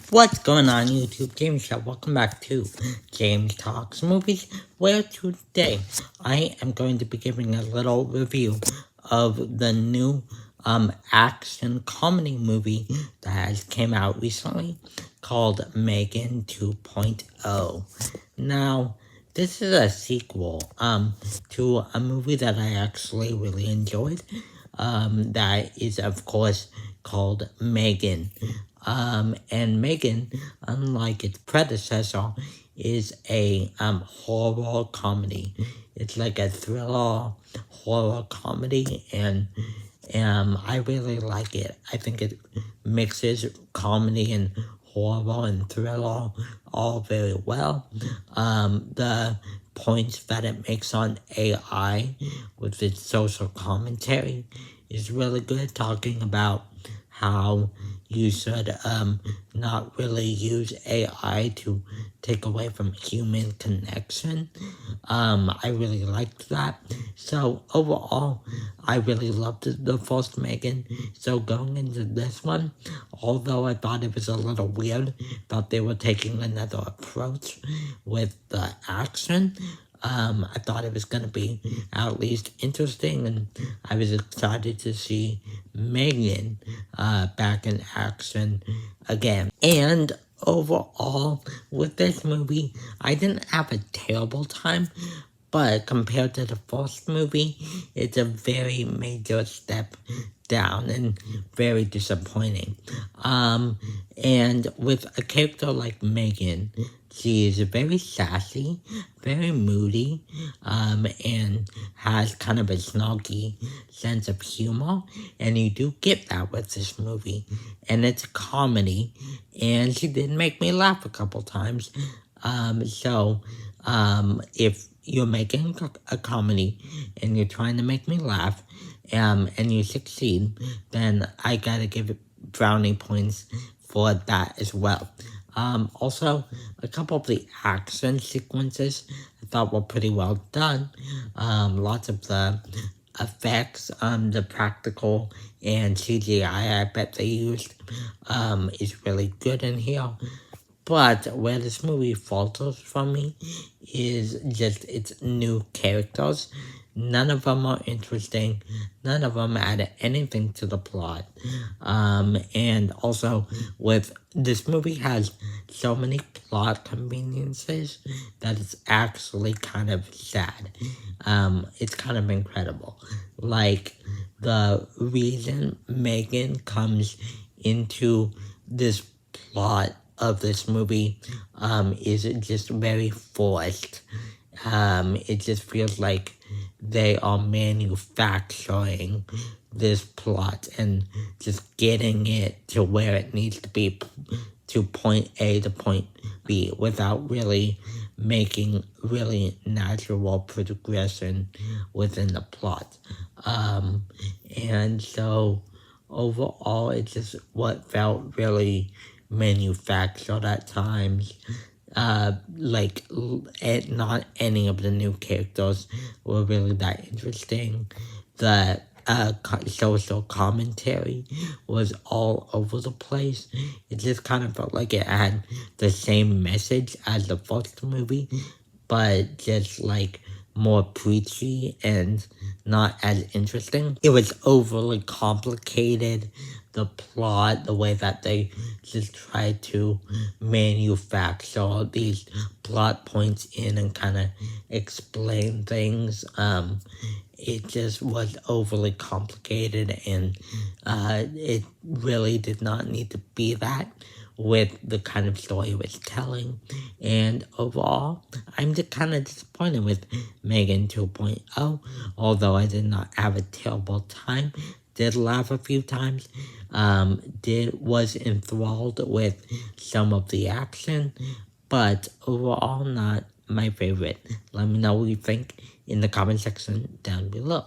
What's going on YouTube? James here. Welcome back to James Talks Movies, where today I am going to be giving a little review of the new action comedy movie that has came out recently called Megan 2.0. Now, this is a sequel to a movie that I actually really enjoyed. That is of course called Megan. And Megan, unlike its predecessor, is a horror comedy. It's like a thriller horror comedy, and I really like it. I think it mixes comedy and horror and thriller all very well. The points that it makes on AI with its social commentary is really good, talking about how you should not really use AI to take away from human connection. I really liked that. So overall, I really loved the first Megan. So going into this one, although I thought it was a little weird, thought they were taking another approach with the action, I thought it was going to be at least interesting, and I was excited to see Megan back in action again. And overall, with this movie, I didn't have a terrible time, but compared to the first movie, it's a very major step down and very disappointing. And with a character like Megan, she is very sassy, very moody, and has kind of a snarky sense of humor, and you do get that with this movie. And it's a comedy, and she did make me laugh a couple times. If you're making a comedy and you're trying to make me laugh, and you succeed, then I gotta give it brownie points for that as well. Also, a couple of the action sequences I thought were pretty well done. Lots of the effects, the practical and CGI I bet they used, is really good in here. But where this movie falters from me is just its new characters. None of them are interesting. None of them add anything to the plot. And also, with this movie has so many plot conveniences that it's actually kind of sad. It's kind of incredible. Like, the reason Megan comes into this plot of this movie is just very forced. It just feels like they are manufacturing this plot and just getting it to where it needs to be, to point A to point B, without really making really natural progression within the plot. And so overall, it's just what felt really manufactured at times. Not any of the new characters were really that interesting. The social commentary was all over the place. It just kind of felt like it had the same message as the first movie, but just like more preachy and not as interesting. It was overly complicated, the plot, the way that they just tried to manufacture these plot points in and kind of explain things. It just was overly complicated, and it really did not need to be that with the kind of story it was telling. And overall, I'm just kind of disappointed with Megan 2.0, although I did not have a terrible time. Did laugh a few times, was enthralled with some of the action, but overall not my favorite. Let me know what you think in the comment section down below.